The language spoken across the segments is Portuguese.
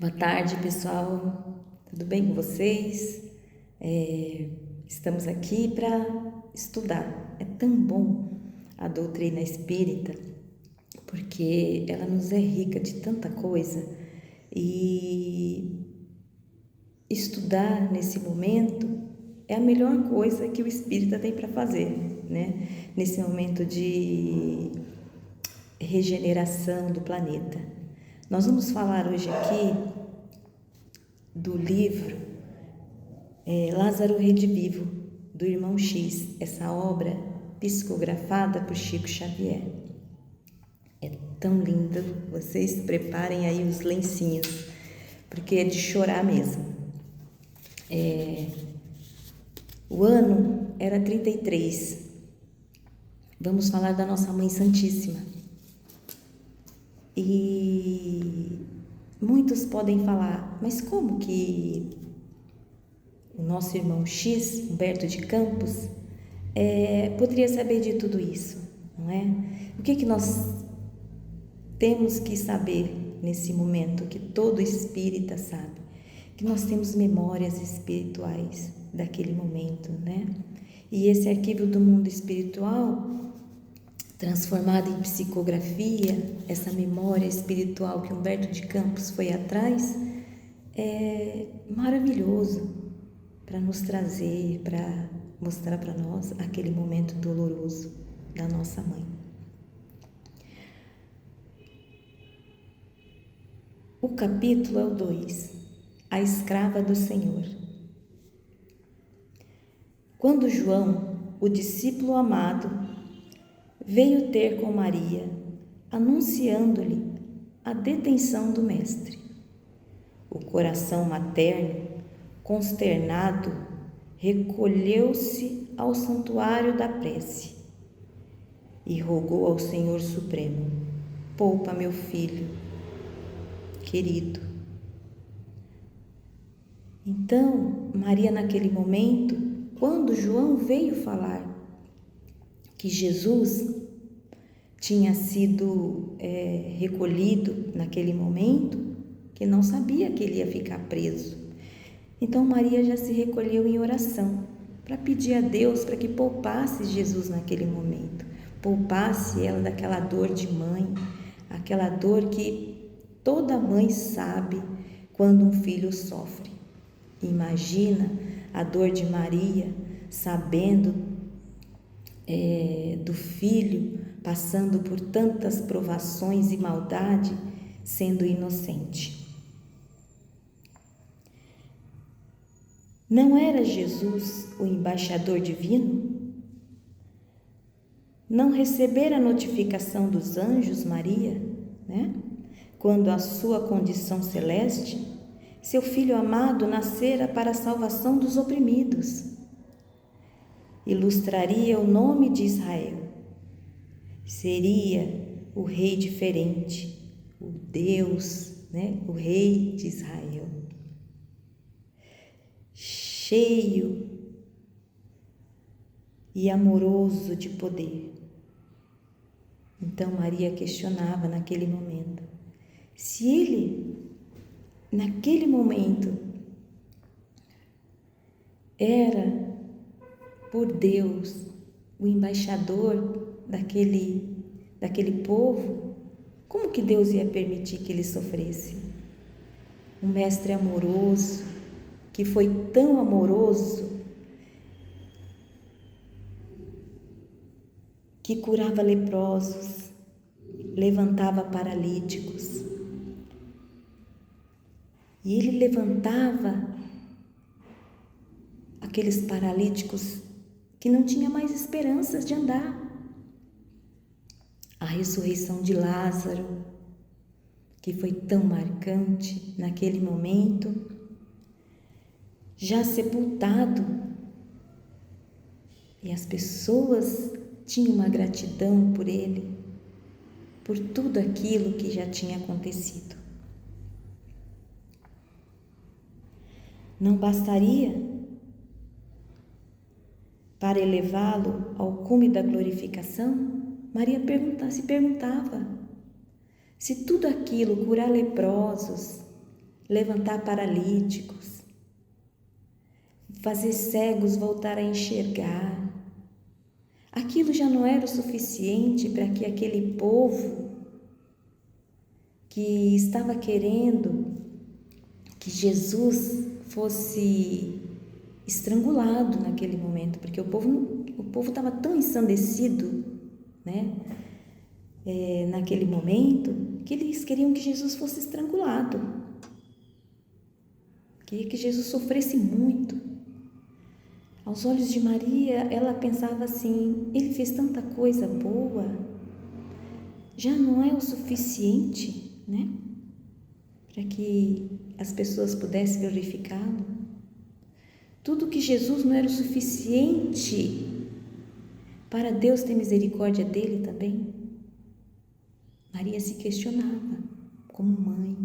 Boa tarde, pessoal. Tudo bem com vocês? Estamos aqui para estudar. É tão bom a doutrina espírita, porque ela nos é rica de tanta coisa e estudar nesse momento é a melhor coisa que o espírita tem para fazer, né? Nesse momento de regeneração do planeta. Nós vamos falar hoje aqui do livro Lázaro Redivivo, do Irmão X, essa obra psicografada por Chico Xavier. É tão lindo, vocês preparem aí os lencinhos, porque é de chorar mesmo. O ano era 33. Vamos falar da nossa Mãe Santíssima. E muitos podem falar, mas como que o nosso irmão X, Humberto de Campos, poderia saber de tudo isso, não é? O que nós temos que saber nesse momento que todo espírita sabe? Que nós temos memórias espirituais daquele momento, né? E esse arquivo do mundo espiritual, transformado em psicografia, essa memória espiritual que Humberto de Campos foi atrás, é maravilhoso para nos trazer, para mostrar para nós aquele momento doloroso da nossa mãe. O capítulo é o 2, a escrava do Senhor. Quando João, o discípulo amado, veio ter com Maria, anunciando-lhe a detenção do Mestre, o coração materno, consternado, recolheu-se ao santuário da prece e rogou ao Senhor Supremo: poupa meu filho querido. Então, Maria, naquele momento, quando João veio falar que Jesus tinha sido recolhido naquele momento, que não sabia que ele ia ficar preso. Então Maria já se recolheu em oração para pedir a Deus para que poupasse Jesus naquele momento, poupasse ela daquela dor de mãe, aquela dor que toda mãe sabe quando um filho sofre. Imagina a dor de Maria, sabendo do filho passando por tantas provações e maldade, sendo inocente. Não era Jesus o embaixador divino? Não recebera a notificação dos anjos, Maria, né? Quando a sua condição celeste, seu filho amado nascera para a salvação dos oprimidos. Ilustraria o nome de Israel. Seria o rei diferente, o Deus, né? O rei de Israel. Cheio e amoroso de poder. Então Maria questionava naquele momento, se ele, naquele momento, era por Deus o embaixador daquele povo, como que Deus ia permitir que ele sofresse? Um mestre amoroso, que foi tão amoroso, que curava leprosos, levantava paralíticos. E ele levantava aqueles paralíticos que não tinham mais esperanças de andar. A ressurreição de Lázaro, que foi tão marcante naquele momento, já sepultado, e as pessoas tinham uma gratidão por ele, por tudo aquilo que já tinha acontecido. Não bastaria para elevá-lo ao cume da glorificação? Maria se perguntava se tudo aquilo, curar leprosos, levantar paralíticos, fazer cegos voltar a enxergar. Aquilo já não era o suficiente para que aquele povo que estava querendo que Jesus fosse estrangulado naquele momento, porque o povo estava tão ensandecido, né, naquele momento, que eles queriam que Jesus fosse estrangulado, queria que Jesus sofresse muito. Aos olhos de Maria, ela pensava assim: ele fez tanta coisa boa, já não é o suficiente, né, para que as pessoas pudessem glorificá-lo? Tudo que Jesus não era o suficiente para Deus ter misericórdia dele também? Maria se questionava como mãe.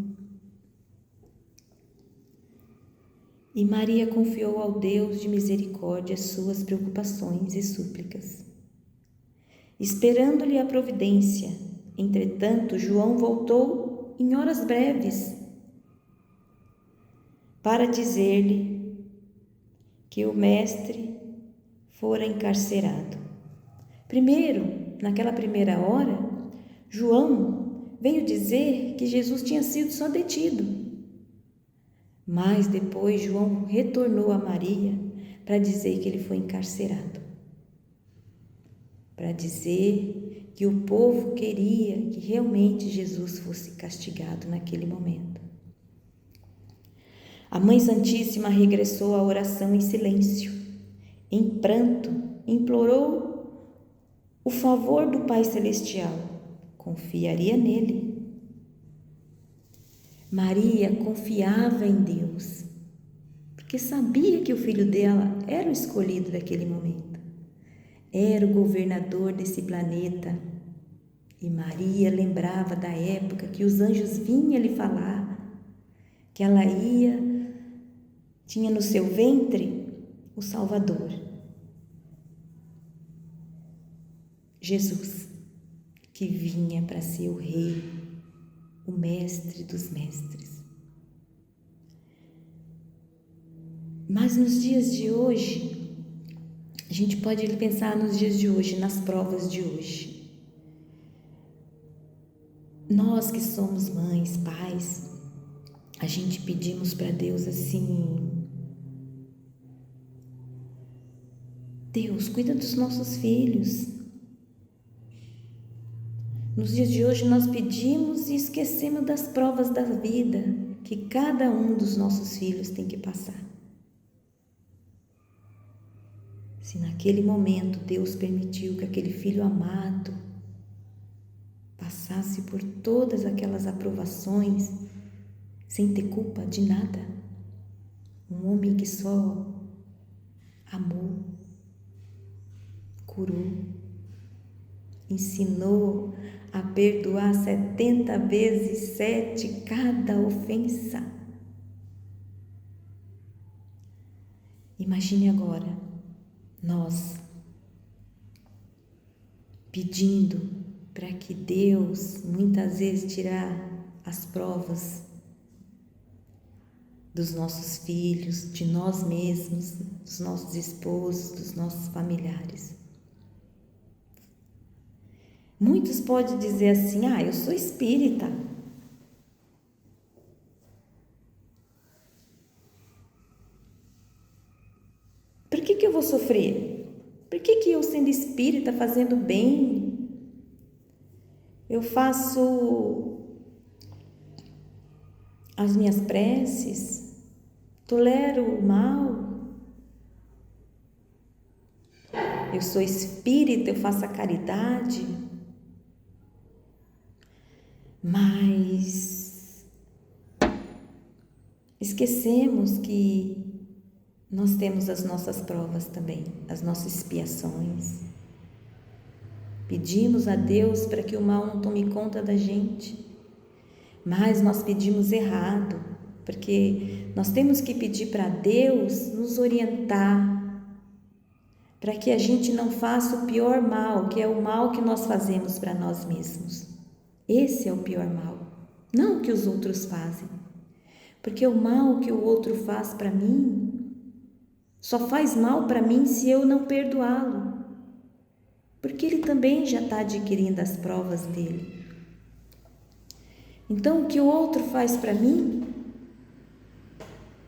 E Maria confiou ao Deus de misericórdia suas preocupações e súplicas, esperando-lhe a providência. Entretanto, João voltou em horas breves para dizer-lhe que o mestre fora encarcerado. Primeiro, naquela primeira hora, João veio dizer que Jesus tinha sido só detido. Mas depois João retornou a Maria para dizer que ele foi encarcerado. Para dizer que o povo queria que realmente Jesus fosse castigado naquele momento. A Mãe Santíssima regressou à oração em silêncio. Em pranto, implorou o favor do Pai Celestial. Confiaria nele. Maria confiava em Deus, porque sabia que o filho dela era o escolhido daquele momento. Era o governador desse planeta. E Maria lembrava da época que os anjos vinham lhe falar que ela tinha no seu ventre o Salvador, Jesus, que vinha para ser o Rei, o Mestre dos Mestres. Mas nos dias de hoje, a gente pode pensar nos dias de hoje, nas provas de hoje. Nós que somos mães, pais, a gente pedimos para Deus assim: Deus, cuida dos nossos filhos. Nos dias de hoje nós pedimos e esquecemos das provas da vida que cada um dos nossos filhos tem que passar. Se naquele momento Deus permitiu que aquele filho amado passasse por todas aquelas aprovações sem ter culpa de nada, um homem que só amou, curou, ensinou a perdoar 70 vezes 7 cada ofensa. Imagine agora nós pedindo para que Deus muitas vezes tirar as provas dos nossos filhos, de nós mesmos, dos nossos esposos, dos nossos familiares. Muitos podem dizer assim: eu sou espírita. Por que eu vou sofrer? Por que eu, sendo espírita, fazendo bem, eu faço as minhas preces, tolero o mal? Eu sou espírita, eu faço a caridade. Mas esquecemos que nós temos as nossas provas também, as nossas expiações. Pedimos a Deus para que o mal não tome conta da gente, mas nós pedimos errado, porque nós temos que pedir para Deus nos orientar, para que a gente não faça o pior mal, que é o mal que nós fazemos para nós mesmos. Esse é o pior mal, não o que os outros fazem. Porque o mal que o outro faz para mim só faz mal para mim se eu não perdoá-lo. Porque ele também já está adquirindo as provas dele. Então, o que o outro faz para mim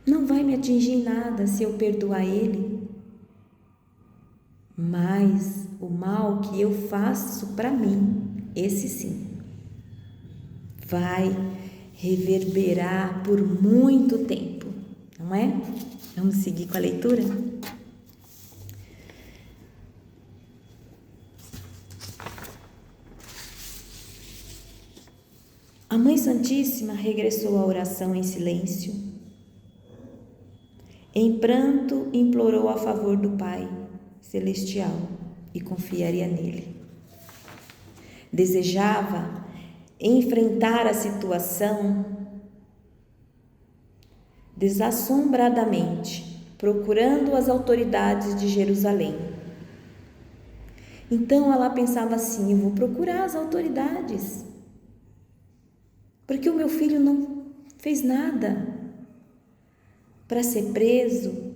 não vai me atingir em nada se eu perdoar ele. Mas o mal que eu faço para mim, esse sim, vai reverberar por muito tempo, não é? Vamos seguir com a leitura? A Mãe Santíssima regressou à oração em silêncio. Em pranto, implorou a favor do Pai Celestial e confiaria nele. Desejava enfrentar a situação desassombradamente, procurando as autoridades de Jerusalém. Então ela pensava assim: eu vou procurar as autoridades, porque o meu filho não fez nada para ser preso,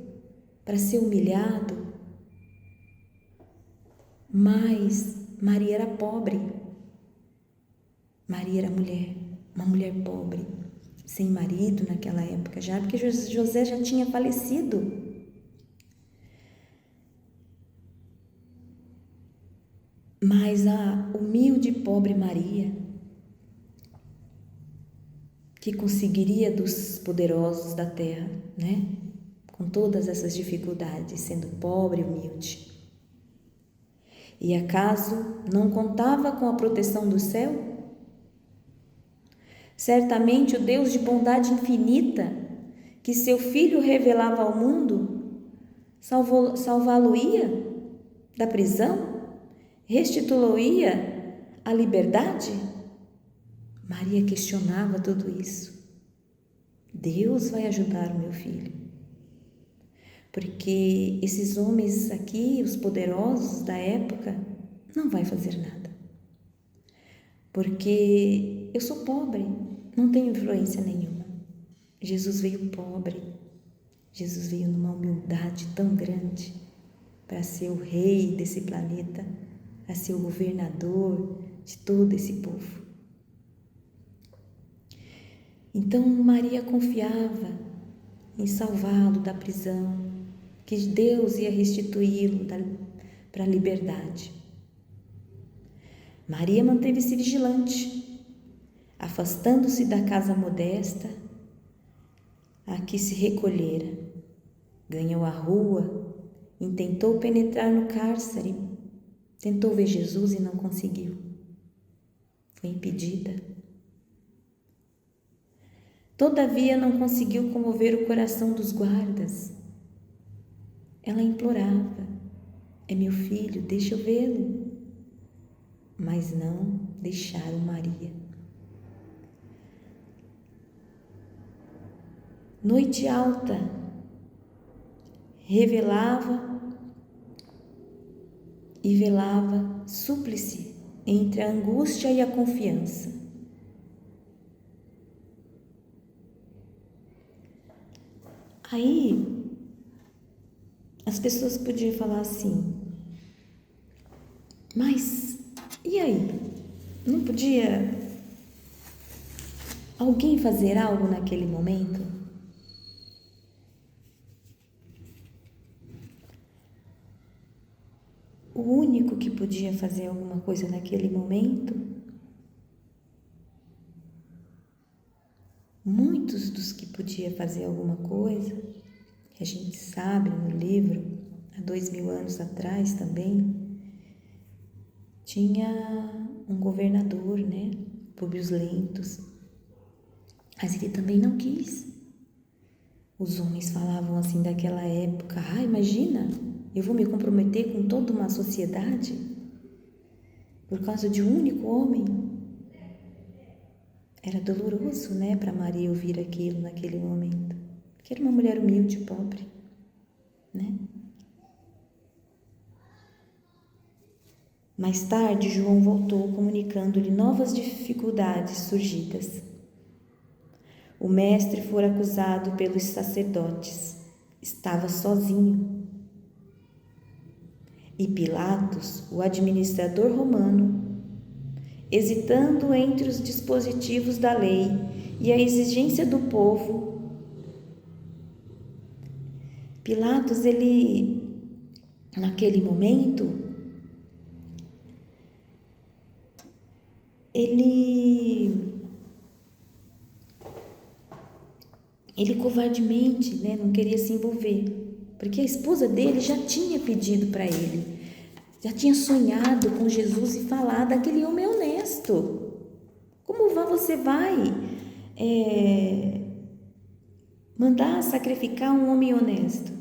para ser humilhado. Mas Maria era pobre. Maria era mulher, uma mulher pobre, sem marido naquela época já, porque José já tinha falecido. Mas a humilde e pobre Maria, que conseguiria dos poderosos da terra, né? Com todas essas dificuldades, sendo pobre e humilde. E acaso não contava com a proteção do céu? Certamente o Deus de bondade infinita, que seu Filho revelava ao mundo, salvá-lo-ia da prisão? Restituí-lo-ia à liberdade? Maria questionava tudo isso. Deus vai ajudar o meu filho. Porque esses homens aqui, os poderosos da época, não vai fazer nada. Porque eu sou pobre, não tenho influência nenhuma. Jesus veio pobre. Jesus veio numa humildade tão grande para ser o rei desse planeta, para ser o governador de todo esse povo. Então Maria confiava em salvá-lo da prisão, que Deus ia restituí-lo para a liberdade. Maria manteve-se vigilante, afastando-se da casa modesta a que se recolhera. Ganhou a rua, intentou penetrar no cárcere, tentou ver Jesus e não conseguiu. Foi impedida. Todavia não conseguiu comover o coração dos guardas. Ela implorava: é meu filho, deixa eu vê-lo. Mas não deixaram Maria. Noite alta, revelava e velava súplice entre a angústia e a confiança. Aí, as pessoas podiam falar assim: mas e aí? Não podia alguém fazer algo naquele momento? O único que podia fazer alguma coisa naquele momento, muitos dos que podiam fazer alguma coisa, que a gente sabe no livro, há 2000 anos atrás também, tinha um governador, né, Públio Lentulus, mas ele também não quis. Os homens falavam assim daquela época: imagina, eu vou me comprometer com toda uma sociedade por causa de um único homem? Era doloroso, né, para Maria ouvir aquilo naquele momento, porque era uma mulher humilde e pobre, né? Mais tarde, João voltou comunicando-lhe novas dificuldades surgidas. o mestre fora acusado pelos sacerdotes. Estava sozinho. E Pilatos, o administrador romano, hesitando entre os dispositivos da lei e a exigência do povo, Pilatos, naquele momento, ele covardemente, não queria se envolver, porque a esposa dele já tinha pedido para ele, já tinha sonhado com Jesus e falado: aquele homem é honesto, como você vai mandar sacrificar um homem honesto?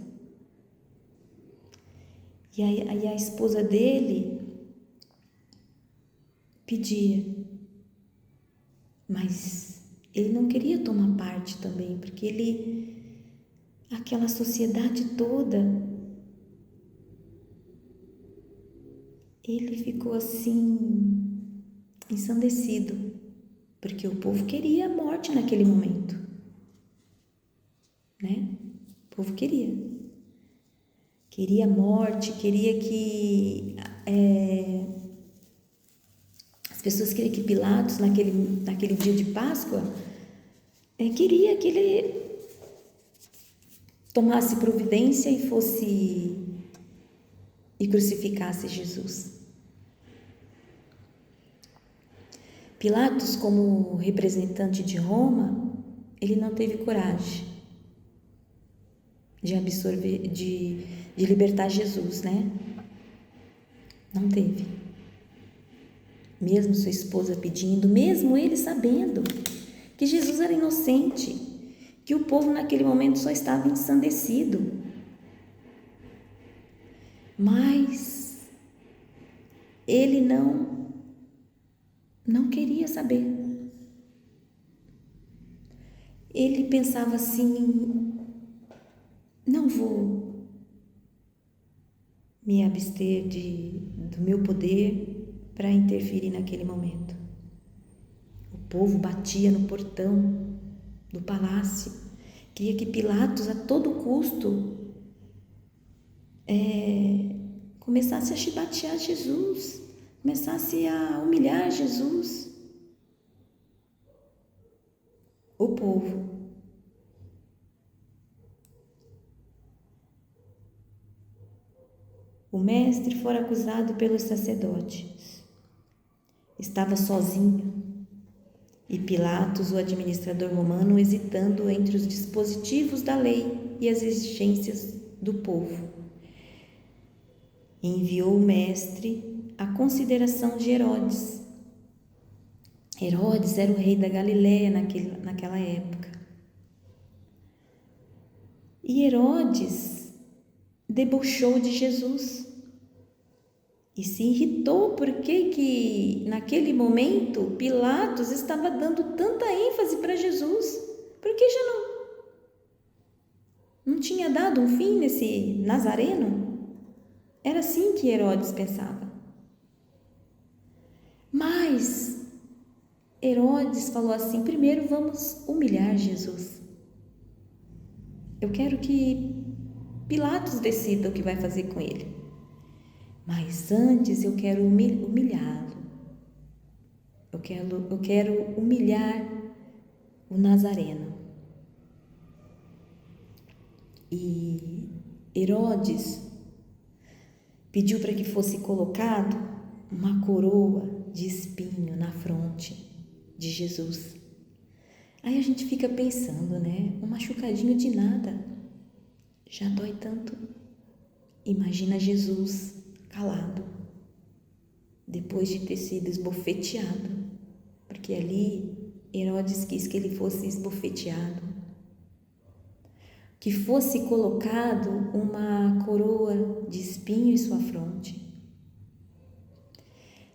E aí a esposa dele pedia, mas ele não queria tomar parte também, porque aquela sociedade toda, ele ficou assim, ensandecido, porque o povo queria a morte naquele momento, O povo queria a morte, queria que as pessoas queriam que Pilatos, naquele dia de Páscoa, queria que ele tomasse providência e crucificasse Jesus. Pilatos, como representante de Roma, ele não teve coragem de libertar Jesus, Não teve. Mesmo sua esposa pedindo, mesmo ele sabendo que Jesus era inocente, que o povo naquele momento só estava ensandecido. Mas ele não queria saber. Ele pensava assim: não vou me abster do meu poder para interferir naquele momento. O povo batia no portão do palácio, queria que Pilatos a todo custo começasse a chibatear Jesus, começasse a humilhar Jesus. O povo. O mestre fora acusado pelos sacerdotes. Estava sozinho. E Pilatos, o administrador romano, hesitando entre os dispositivos da lei e as exigências do povo. Enviou o mestre à consideração de Herodes. Herodes era o rei da Galileia naquela época. E Herodes debochou de Jesus e se irritou porque que naquele momento Pilatos estava dando tanta ênfase para Jesus, porque já não tinha dado um fim nesse Nazareno. Era assim que Herodes pensava. Mas Herodes falou assim: primeiro vamos humilhar Jesus. Eu quero que Pilatos decida o que vai fazer com ele. Mas antes eu quero humilhá-lo. Eu quero humilhar o Nazareno. E Herodes pediu para que fosse colocado uma coroa de espinho na fronte de Jesus. Aí a gente fica pensando, um machucadinho de nada já dói tanto. Imagina Jesus calado, depois de ter sido esbofeteado, porque ali Herodes quis que ele fosse esbofeteado, que fosse colocado uma coroa de espinho em sua fronte.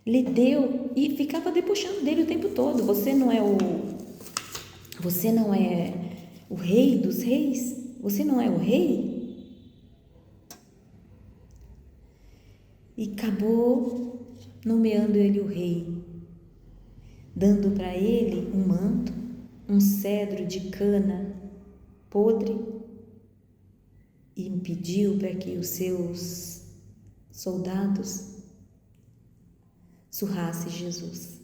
Lhe deu e ficava debochando dele o tempo todo. Você não é o rei dos reis? Você não é o rei? E acabou nomeando ele o rei, dando para ele um manto um cedro de cana podre e impediu para que os seus soldados surrassem Jesus,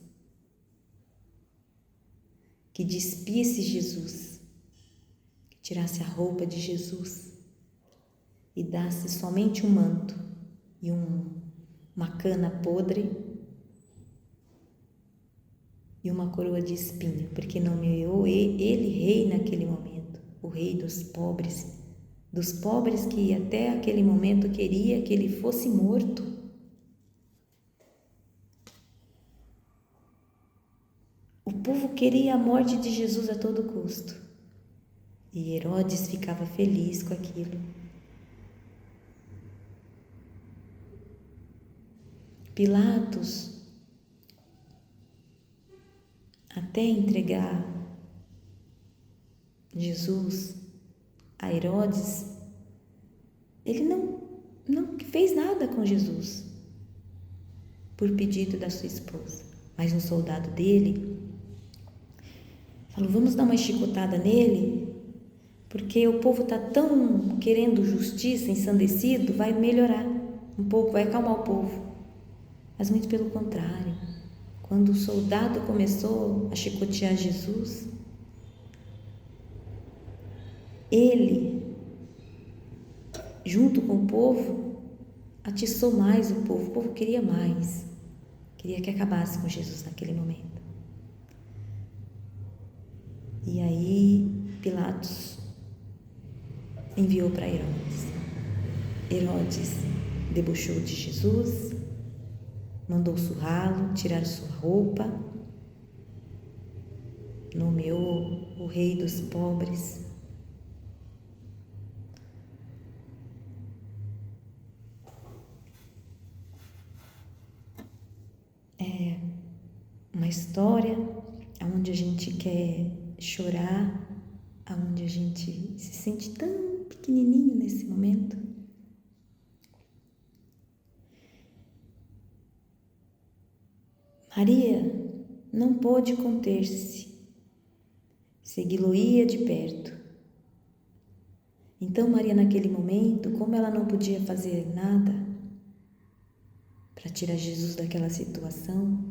que despisse Jesus, que tirasse a roupa de Jesus e desse somente um manto e uma cana podre e uma coroa de espinho, porque nomeou ele rei naquele momento, o rei dos pobres que até aquele momento queria que ele fosse morto. O povo queria a morte de Jesus a todo custo e Herodes ficava feliz com aquilo. Pilatos, até entregar Jesus a Herodes, ele não fez nada com Jesus por pedido da sua esposa, mas um soldado dele falou: vamos dar uma chicotada nele, porque o povo está tão querendo justiça, ensandecido, vai melhorar um pouco, vai acalmar o povo. Mas muito pelo contrário, quando o soldado começou a chicotear Jesus, ele, junto com o povo, atiçou mais o povo queria mais, queria que acabasse com Jesus naquele momento. E aí Pilatos enviou para Herodes. Herodes debochou de Jesus, mandou surrá-lo, tirar sua roupa, nomeou o rei dos pobres. É uma história onde a gente quer chorar, onde a gente se sente tão pequenininho nesse momento. Maria não pôde conter-se, segui-lo-ia de perto. Então Maria, naquele momento, como ela não podia fazer nada para tirar Jesus daquela situação,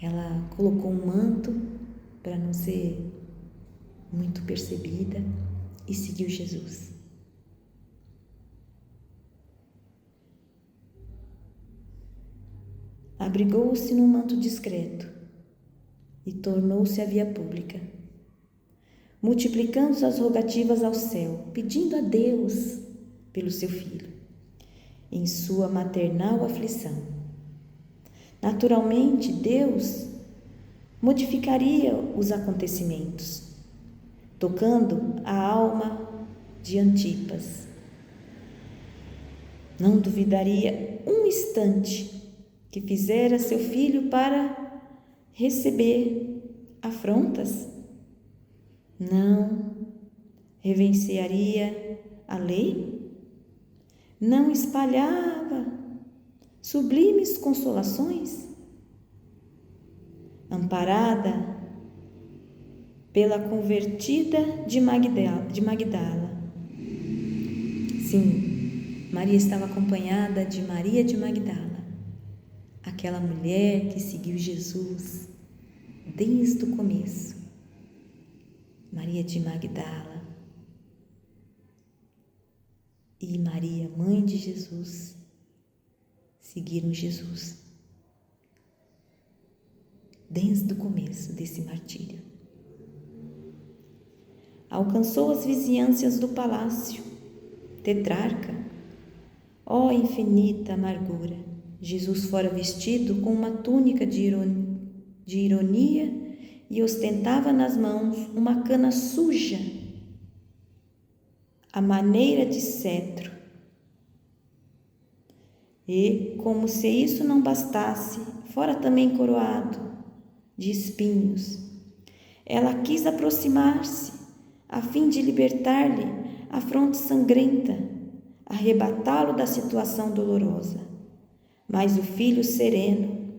ela colocou um manto para não ser muito percebida e seguiu Jesus. Abrigou-se num manto discreto e tornou-se à via pública, multiplicando as rogativas ao céu, pedindo a Deus pelo seu filho, em sua maternal aflição. Naturalmente, Deus modificaria os acontecimentos, tocando a alma de Antipas. Não duvidaria um instante que fizera seu filho para receber afrontas. Não reverenciaria a lei, não espalhava sublimes consolações, amparada pela convertida de Magdala. Sim, Maria estava acompanhada de Maria de Magdala, aquela mulher que seguiu Jesus desde o começo. Maria de Magdala e Maria, mãe de Jesus, seguiram Jesus desde o começo desse martírio. Alcançou as vizinhanças do palácio tetrarca. Ó infinita amargura! Jesus fora vestido com uma túnica de ironia e ostentava nas mãos uma cana suja, à maneira de cetro. E, como se isso não bastasse, fora também coroado de espinhos. Ela quis aproximar-se, a fim de libertar-lhe a fronte sangrenta, arrebatá-lo da situação dolorosa. Mas o filho sereno,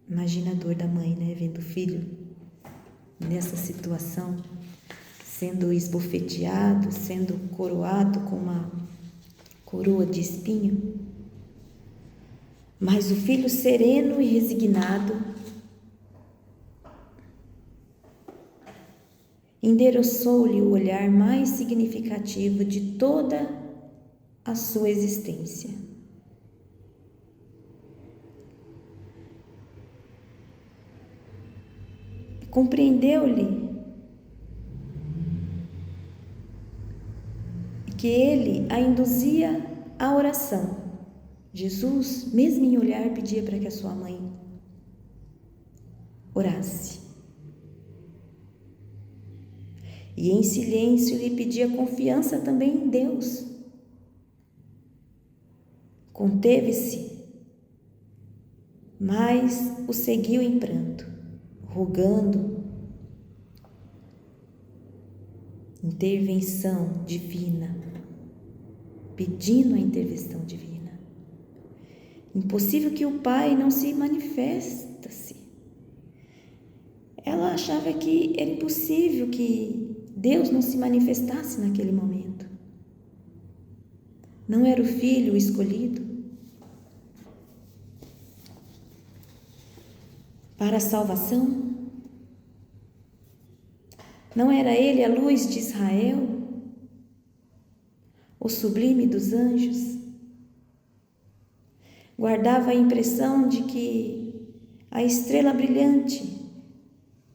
imagina a dor da mãe, né, vendo o filho nessa situação, sendo esbofeteado, sendo coroado com uma coroa de espinho. Mas o filho sereno e resignado endereçou-lhe o olhar mais significativo de toda a sua existência. Compreendeu-lhe que ele a induzia à oração. Jesus, mesmo em olhar, pedia para que a sua mãe orasse. E em silêncio lhe pedia confiança também em Deus. Conteve-se, mas o seguiu em pranto, rogando intervenção divina, pedindo a intervenção divina. Impossível que o pai não se manifestasse. Ela achava que era impossível que Deus não se manifestasse naquele momento. Não era o filho escolhido para a salvação? Não era ele a luz de Israel, o sublime dos anjos? Guardava a impressão de que a estrela brilhante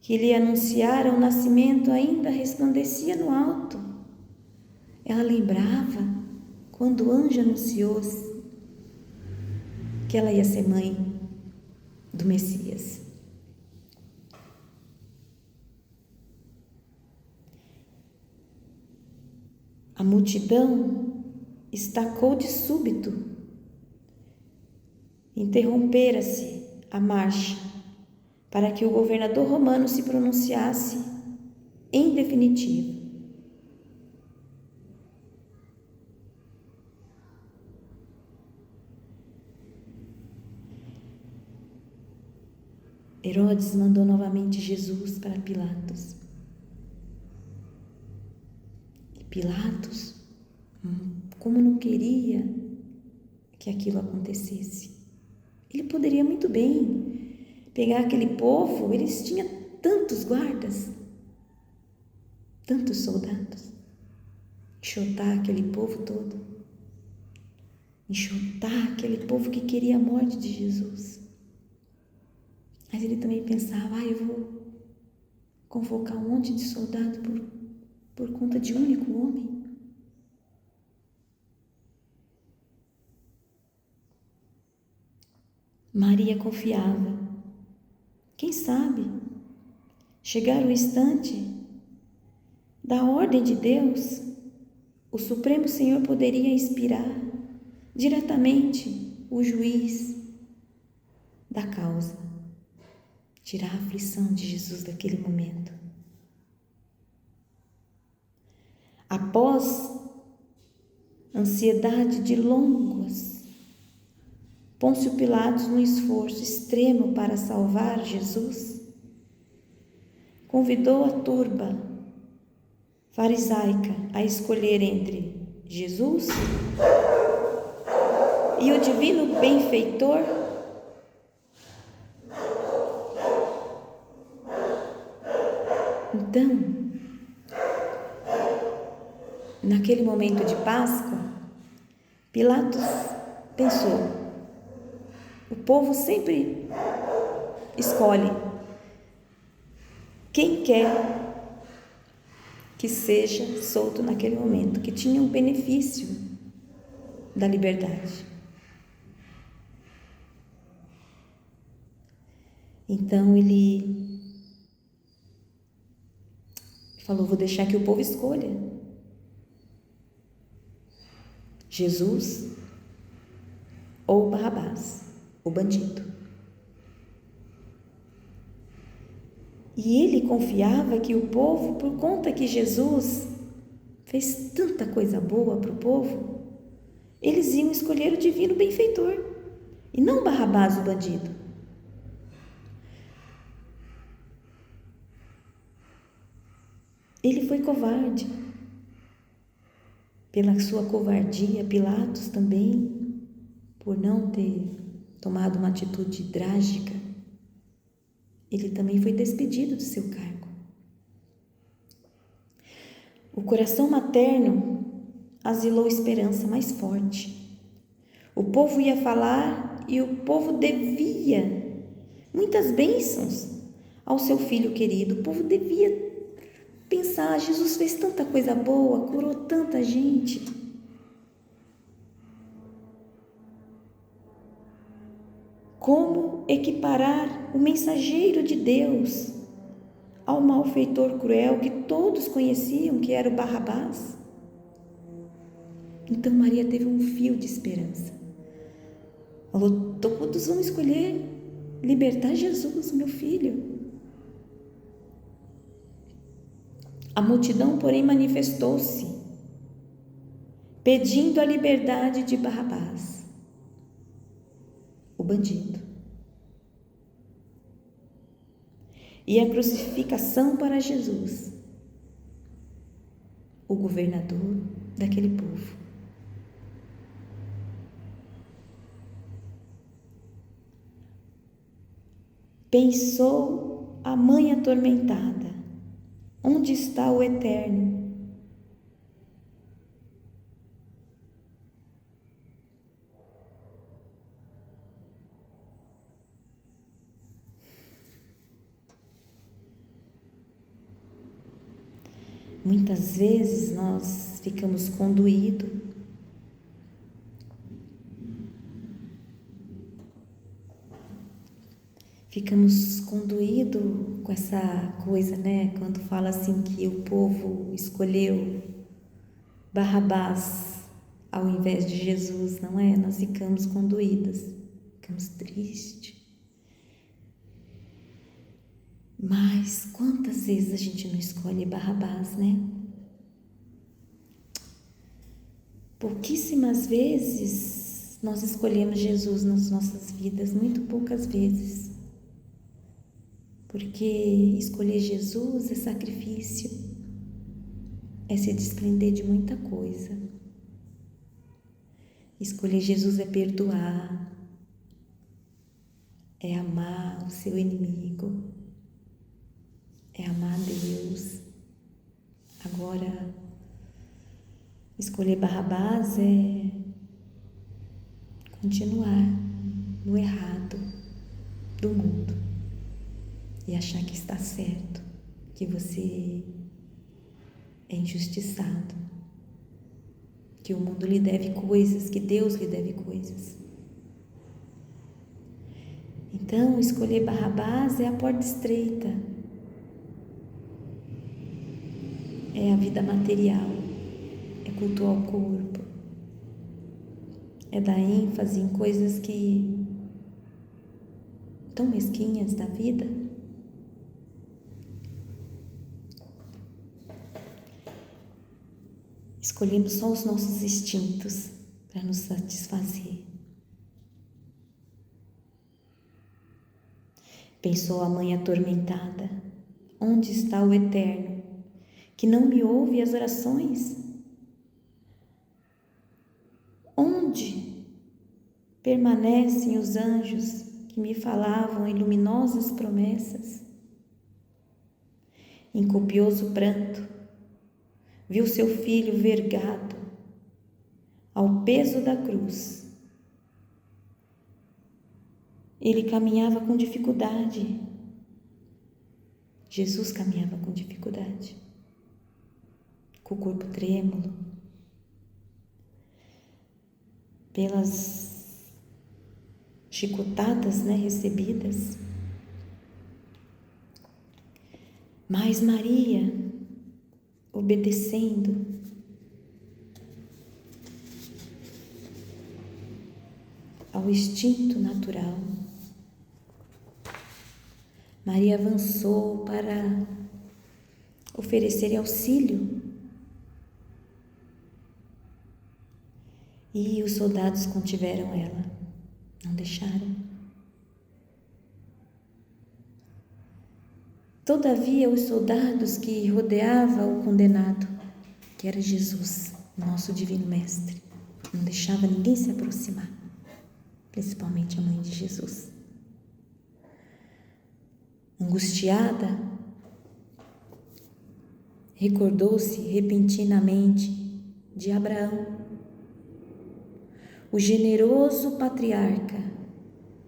que lhe anunciara o nascimento ainda resplandecia no alto. Ela lembrava quando o anjo anunciou que ela ia ser mãe do Messias. A multidão estacou de súbito. Interrompera-se a marcha para que o governador romano se pronunciasse em definitivo. Herodes mandou novamente Jesus para Pilatos. E Pilatos, como não queria que aquilo acontecesse, ele poderia muito bem pegar aquele povo, eles tinham tantos guardas, tantos soldados, enxotar aquele povo todo, enxotar aquele povo que queria a morte de Jesus. Mas ele também pensava, eu vou convocar um monte de soldado por conta de um único homem. Maria confiava. Quem sabe chegar o instante da ordem de Deus, o Supremo Senhor poderia inspirar diretamente o juiz da causa, tirar a aflição de Jesus daquele momento. Após ansiedade de longos, Pôncio Pilatos, no esforço extremo para salvar Jesus, convidou a turba farisaica a escolher entre Jesus e o divino benfeitor. Então, naquele momento de Páscoa, Pilatos pensou: o povo sempre escolhe quem quer que seja solto naquele momento, que tinha o benefício da liberdade. Então ele falou: vou deixar que o povo escolha Jesus ou Barrabás, o bandido. E ele confiava que o povo, por conta que Jesus fez tanta coisa boa para o povo, eles iam escolher o divino benfeitor e não Barrabás, o bandido. Ele foi covarde. Pela sua covardia, Pilatos também, por não ter tomado uma atitude drástica, ele também foi despedido do seu cargo. O coração materno asilou esperança mais forte. O povo ia falar e o povo devia muitas bênçãos ao seu filho querido. O povo devia pensar: Jesus fez tanta coisa boa, curou tanta gente. Como equiparar o mensageiro de Deus ao malfeitor cruel que todos conheciam, que era o Barrabás? Então Maria teve um fio de esperança. Falou: todos vão escolher libertar Jesus, meu filho. A multidão, porém, manifestou-se, pedindo a liberdade de Barrabás, o bandido, e a crucificação para Jesus, o governador daquele povo. Pensou a mãe atormentada: onde está o Eterno? Muitas vezes nós ficamos condoídos com essa coisa, né? Quando fala assim que o povo escolheu Barrabás ao invés de Jesus, não é? Nós ficamos condoídas, ficamos tristes. Mas quantas vezes a gente não escolhe Barrabás, né? Pouquíssimas vezes nós escolhemos Jesus nas nossas vidas, muito poucas vezes. Porque escolher Jesus é sacrifício, é se desprender de muita coisa. Escolher Jesus é perdoar, é amar o seu inimigo, é amar a Deus. Agora, escolher Barrabás é continuar no errado do mundo e achar que está certo, que você é injustiçado, que o mundo lhe deve coisas, que Deus lhe deve coisas. Então, escolher Barrabás é a porta estreita, é a vida material, é cultuar o corpo, é dar ênfase em coisas que tão mesquinhas da vida. Escolhemos só os nossos instintos para nos satisfazer. Pensou a mãe atormentada: onde está o Eterno, que não me ouve as orações? Onde permanecem os anjos que me falavam em luminosas promessas? Em copioso pranto, viu seu filho vergado ao peso da cruz. Ele caminhava com dificuldade. Jesus caminhava com dificuldade, com o corpo trêmulo, pelas chicotadas, recebidas. Mas Maria, obedecendo, ao instinto natural, Maria avançou para oferecer auxílio. E os soldados contiveram ela, não deixaram. Todavia, os soldados que rodeavam o condenado, que era Jesus, nosso divino mestre, não deixava ninguém se aproximar, principalmente a mãe de Jesus. Angustiada, recordou-se repentinamente de Abraão, o generoso patriarca,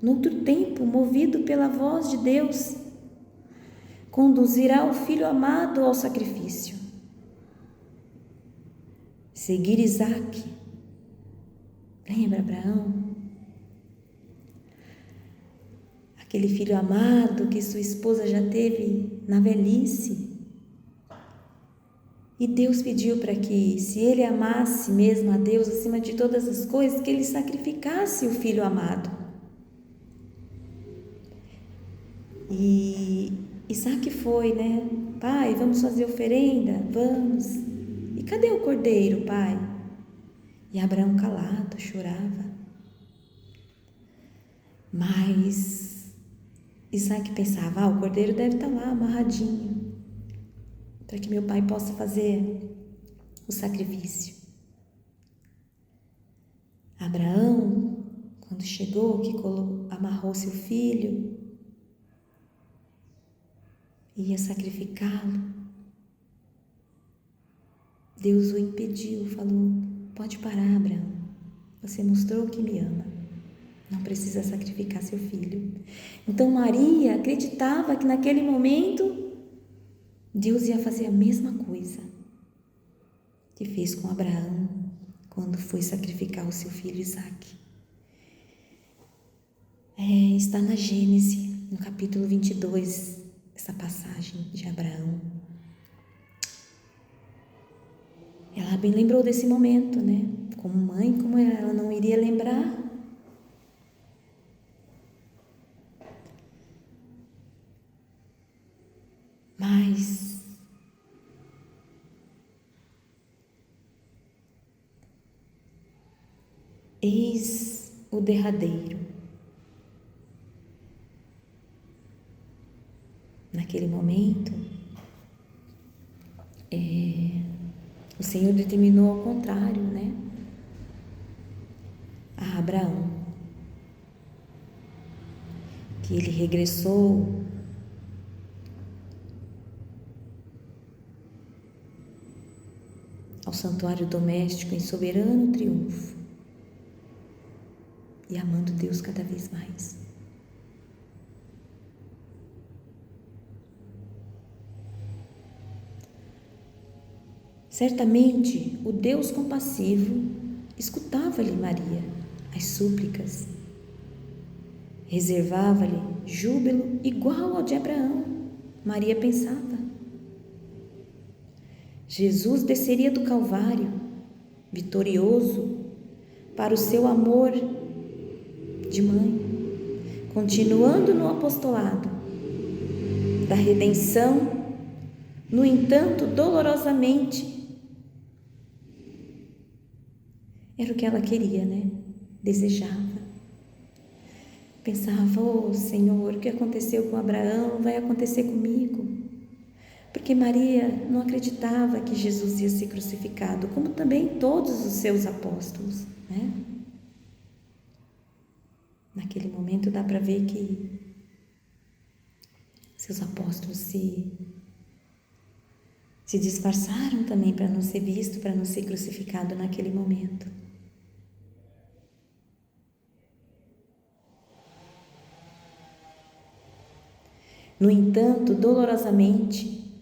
noutro tempo, movido pela voz de Deus, conduzirá o filho amado ao sacrifício. Seguir Isaque. Lembra Abraão? Aquele filho amado que sua esposa já teve na velhice. E Deus pediu para que, se ele amasse mesmo a Deus acima de todas as coisas, que ele sacrificasse o filho amado. E Isaque foi, né? Pai, vamos fazer oferenda? Vamos. E cadê o cordeiro, pai? E Abraão calado, chorava. Mas Isaque pensava, o cordeiro deve estar lá amarradinho, para que meu pai possa fazer o sacrifício. Abraão, quando chegou, que amarrou seu filho, ia sacrificá-lo, Deus o impediu, falou, pode parar, Abraão, você mostrou que me ama, não precisa sacrificar seu filho. Então Maria acreditava que naquele momento Deus ia fazer a mesma coisa que fez com Abraão quando foi sacrificar o seu filho Isaque. Está na Gênesis, no capítulo 22, essa passagem de Abraão. Ela bem lembrou desse momento, né? Como mãe, como ela não iria lembrar? Mas eis o derradeiro. Naquele momento, o Senhor determinou ao contrário, né? A Abraão, que ele regressou ao santuário doméstico em soberano triunfo e amando Deus cada vez mais. Certamente o Deus compassivo escutava-lhe Maria as súplicas, reservava-lhe júbilo igual ao de Abraão. Maria pensava. Jesus desceria do Calvário, vitorioso, para o seu amor de mãe, continuando no apostolado da redenção, no entanto, dolorosamente. Era o que ela queria, né? Desejava. Pensava, Senhor, o que aconteceu com Abraão vai acontecer comigo. Porque Maria não acreditava que Jesus ia ser crucificado, como também todos os seus apóstolos, né? Naquele momento dá para ver que seus apóstolos se disfarçaram também para não ser visto, para não ser crucificado naquele momento. No entanto, dolorosamente,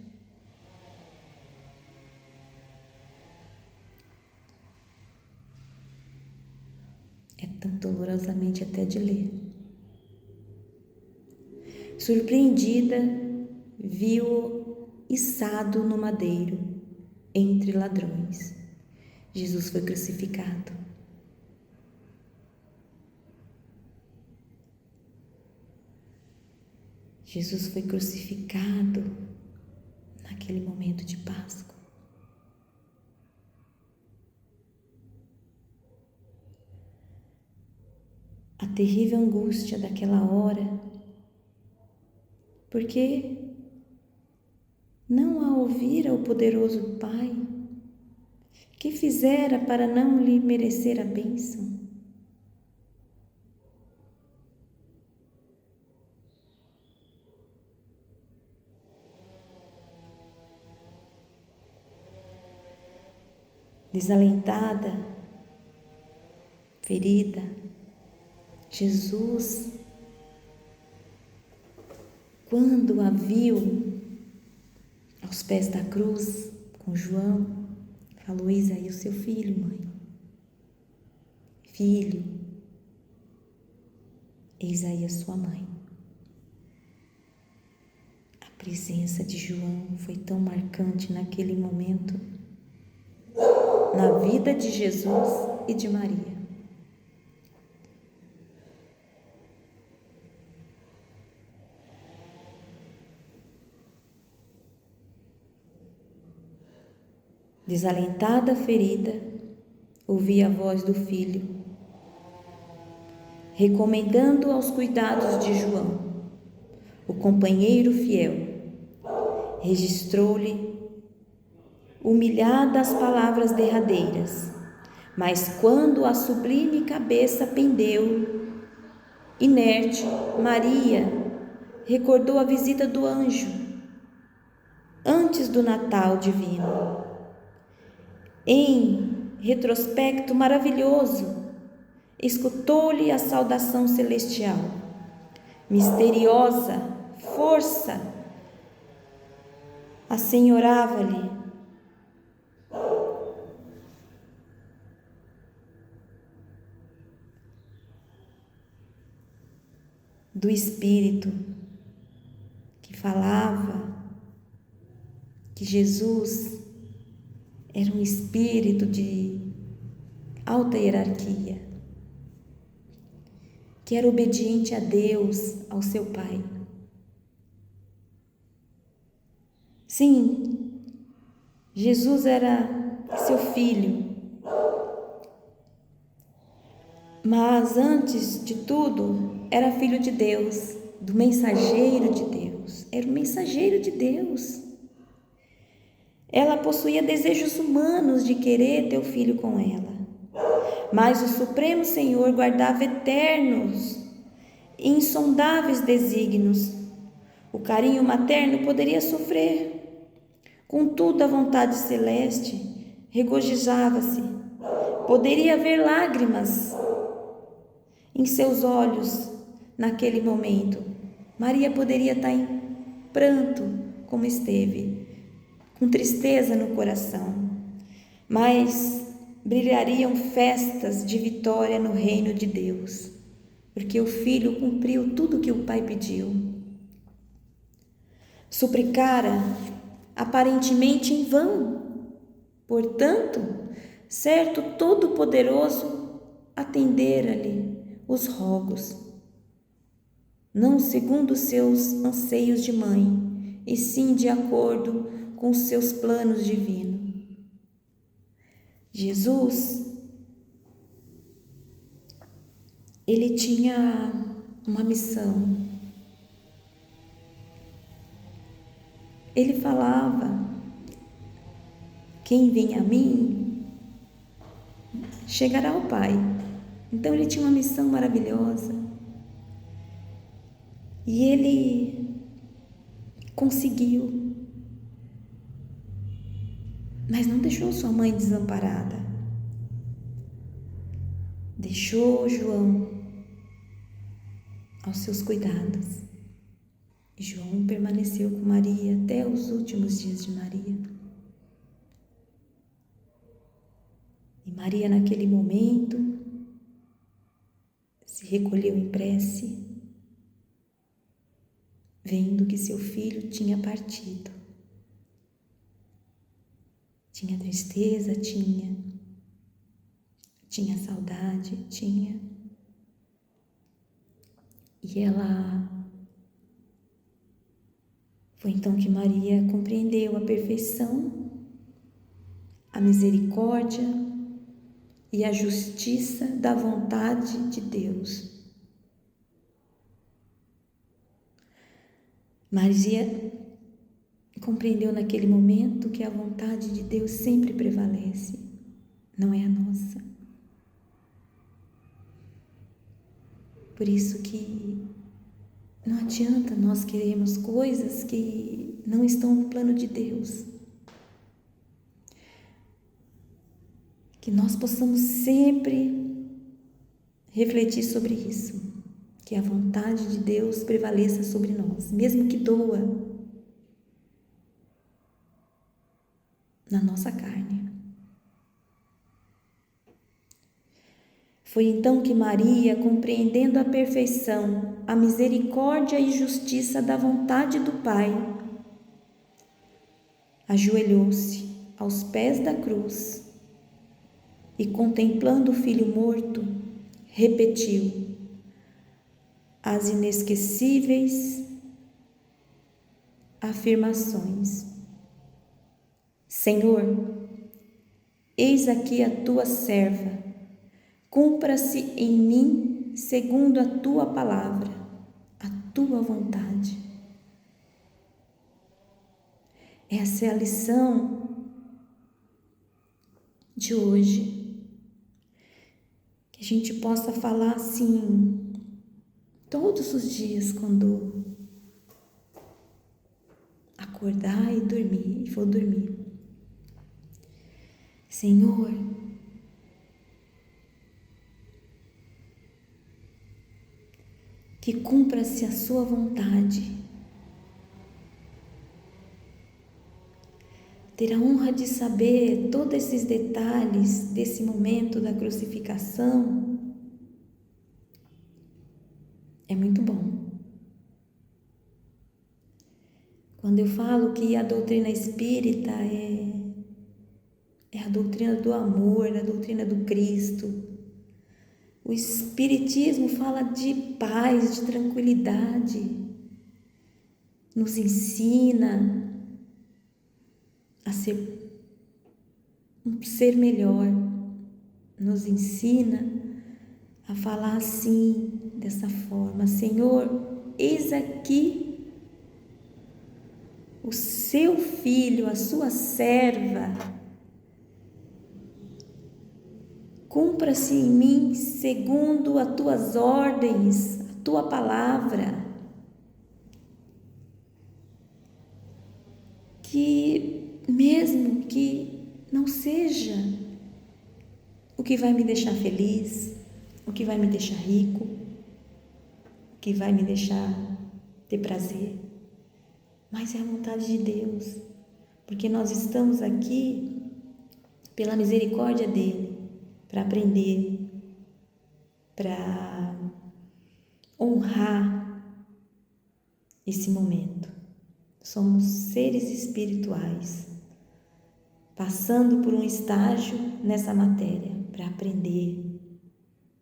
é tão dolorosamente até de ler. Surpreendida, viu içado no madeiro, entre ladrões. Jesus foi crucificado. Jesus foi crucificado naquele momento de Páscoa. A terrível angústia daquela hora, porque não a ouvira o poderoso Pai? Que fizera para não lhe merecer a bênção? Desalentada, ferida, Jesus, quando a viu aos pés da cruz com João, falou: eis aí o seu filho, mãe. Filho, eis aí a sua mãe. A presença de João foi tão marcante naquele momento, na vida de Jesus e de Maria. Desalentada, ferida, ouvi a voz do filho, recomendando aos cuidados de João, o companheiro fiel. Registrou-lhe humilhada as palavras derradeiras, mas quando a sublime cabeça pendeu, inerte, Maria recordou a visita do anjo antes do Natal divino. Em retrospecto maravilhoso, escutou-lhe a saudação celestial, misteriosa força assenhorava-lhe. Do Espírito que falava que Jesus era um espírito de alta hierarquia, que era obediente a Deus, ao seu Pai. Sim, Jesus era seu filho, mas antes de tudo, era filho de Deus, do mensageiro de Deus, era o mensageiro de Deus. Ela possuía desejos humanos de querer ter o filho com ela, mas o Supremo Senhor guardava eternos e insondáveis desígnios. O carinho materno poderia sofrer, contudo a vontade celeste regozijava-se. Poderia haver lágrimas em seus olhos naquele momento. Maria poderia estar em pranto, como esteve, com tristeza no coração, mas brilhariam festas de vitória no reino de Deus, porque o filho cumpriu tudo que o pai pediu. Suplicara aparentemente em vão, portanto, certo Todo-Poderoso atendera-lhe os rogos, não segundo seus anseios de mãe, e sim de acordo com os seus planos divinos. Jesus, ele tinha uma missão. Ele falava: quem vem a mim chegará ao Pai. Então ele tinha uma missão maravilhosa. E ele conseguiu. Mas não deixou sua mãe desamparada. Deixou João aos seus cuidados. E João permaneceu com Maria até os últimos dias de Maria. E Maria, naquele momento, se recolheu em prece, vendo que seu filho tinha partido. Tinha tristeza, tinha saudade, tinha. E foi então que Maria compreendeu a perfeição, a misericórdia e a justiça da vontade de Deus. Maria compreendeu naquele momento que a vontade de Deus sempre prevalece, não é a nossa. Por isso que não adianta nós querermos coisas que não estão no plano de Deus. Que nós possamos sempre refletir sobre isso, que a vontade de Deus prevaleça sobre nós, mesmo que doa na nossa carne. Foi então que Maria, compreendendo à perfeição a misericórdia e justiça da vontade do Pai, ajoelhou-se aos pés da cruz e, contemplando o filho morto, repetiu as inesquecíveis afirmações: Senhor, eis aqui a tua serva, cumpra-se em mim segundo a tua palavra, a tua vontade. Essa é a lição de hoje. Que a gente possa falar assim todos os dias quando acordar e dormir, e for dormir. Senhor, que cumpra-se a sua vontade. Ter a honra de saber todos esses detalhes desse momento da crucificação é muito bom. Quando eu falo que a doutrina espírita é a doutrina do amor, a doutrina do Cristo, o Espiritismo fala de paz, de tranquilidade, nos ensina a ser um ser melhor, nos ensina a falar assim, dessa forma: Senhor, eis aqui o seu filho, a sua serva, cumpra-se em mim segundo as tuas ordens, a tua palavra. Que mesmo que não seja o que vai me deixar feliz, o que vai me deixar rico, o que vai me deixar ter prazer, mas é a vontade de Deus, porque nós estamos aqui pela misericórdia dele, para aprender, para honrar esse momento. Somos seres espirituais, passando por um estágio nessa matéria, para aprender,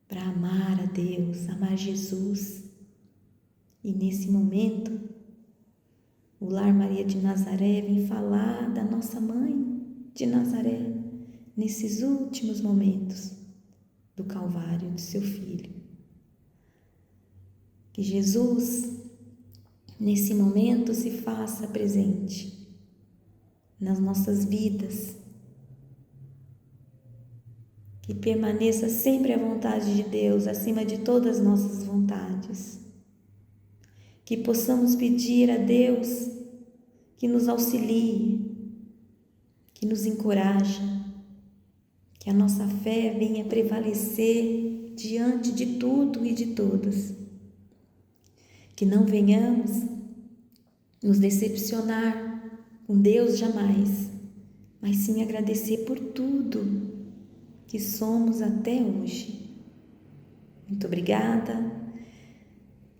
para amar a Deus, amar Jesus. E nesse momento, o Lar Maria de Nazaré vem falar da nossa mãe de Nazaré, nesses últimos momentos do Calvário de seu Filho. Que Jesus, nesse momento, se faça presente nas nossas vidas, que permaneça sempre a vontade de Deus acima de todas as nossas vontades, que possamos pedir a Deus que nos auxilie, que nos encoraje, que a nossa fé venha prevalecer diante de tudo e de todos, que não venhamos nos decepcionar com Deus jamais, mas sim agradecer por tudo que somos até hoje. Muito obrigada,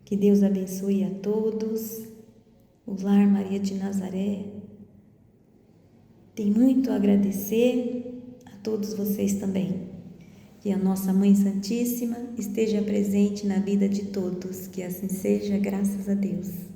que Deus abençoe a todos. O Lar Maria de Nazaré tem muito a agradecer a todos vocês também. Que a nossa Mãe Santíssima esteja presente na vida de todos, que assim seja, graças a Deus.